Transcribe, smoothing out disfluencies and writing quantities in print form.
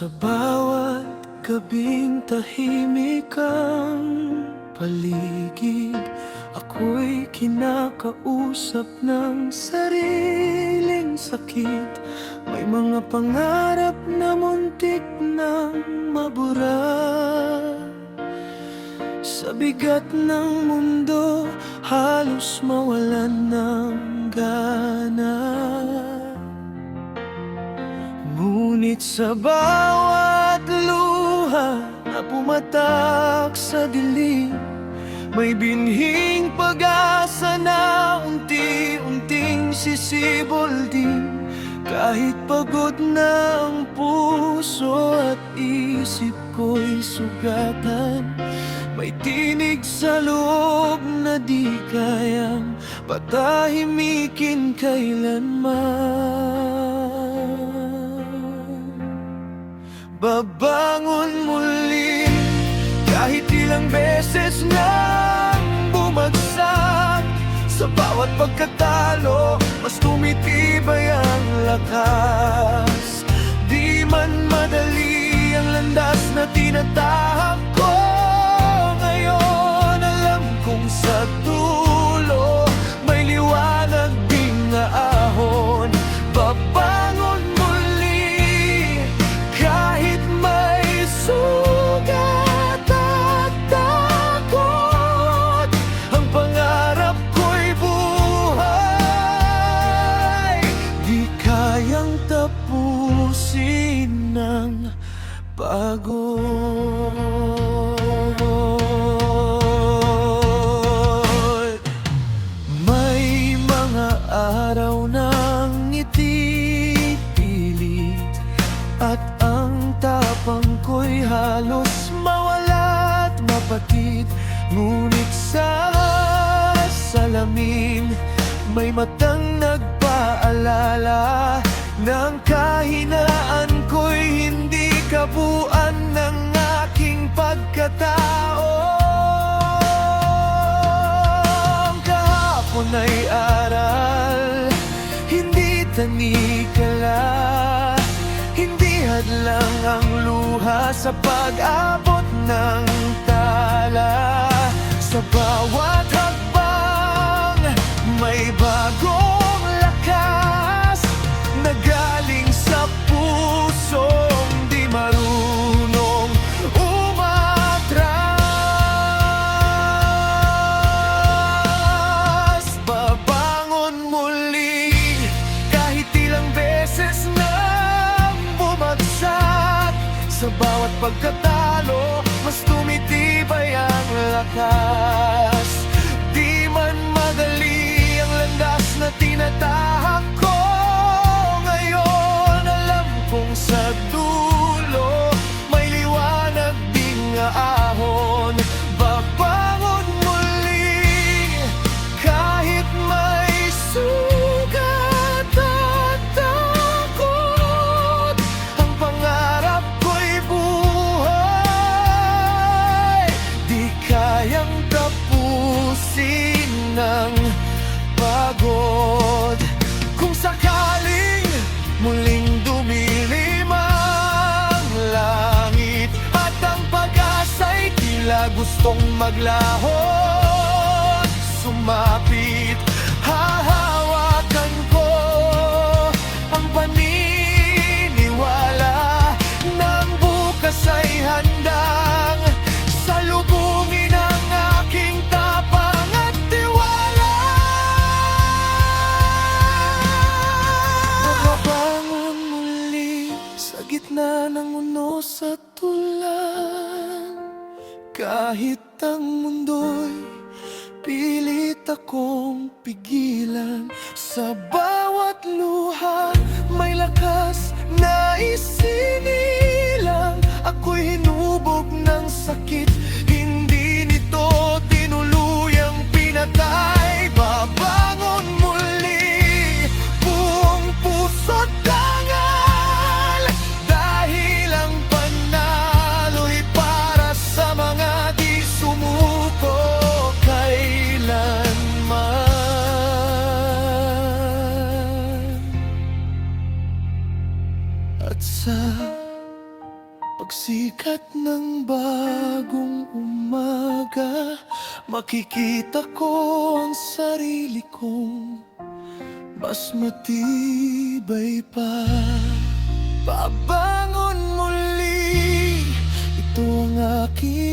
Sa bawat gabing tahimik ang paligid, ako'y kinakausap ng sariling sakit. May mga pangarap na muntik nang mabura. Sa bigat ng mundo, halos mawalan ng gana. Ngunit sa bawat luha na pumatak sa dilim, may binhing pag-asa na unti-unting sisibol din. Kahit pagod na ang puso at isip ko'y sugatan, may tinig sa loob na di kayang patahimikin kailanman. Babangon muli kahit ilang beses nang bumagsak. Sa bawat pagkatalo, mas tumitibay ang lakas. Di man madali ang landas na tinatahak ko. Ngayon alam kong sa dulo may liwanag ding ahon. Babangon muli kahit may sugat at takot. Ang pangarap ko'y buhay, di kayang tapusin ng pagod. May mga araw nang ngiti pilit, at ang tapang ko'y halos mawala't mapatid. Ngunit sa salamin, may matang nagpaalala ng kahinaan ko'y hindi kabuuan ng aking pagkatao. Ang kahapon ay aral, hindi tanikala, hindi hadlang ang luha sa pag-abot ng tala. Sa bawat hakbang, may bagong lakas na galing sa pusong di marunong umatras. Babangon muli kahit ilang beses nang bumagsak. Sa bawat pagkatalo, mas tumitibay ang lakas. Di man madali ang landas na tinatahak ko. Ngayon alam kong sa dulo may liwanag ding ahon. Babangon muli kahit may sugat at takot. Ang pangarap ko'y buhay, di kayang tapusin ng pagod. Kung sakaling muling dumilim ang langit at ang pag-asa'y tila gustong maglahon, sumapit, hahawakan ko ang paniniwala ng bukas ay handang salubungin ang aking tapang at tiwala. Makabangon muli sa gitna ng unos at tulan. Kahit ang mundo'y pilit akong pigilan. Sa bawat luha may lakas na isinilang. Ako'y hinubog ng sakit, hindi nito tinuluyang pinatay. Babangon muli, buong puso't dangal, dahil ang panalo'y para sa mga di sumuko kailanman. At sa sikat ng bagong umaga, makikita ko ang sarili kong mas matibay pa. Pabangon muli, ito ang aking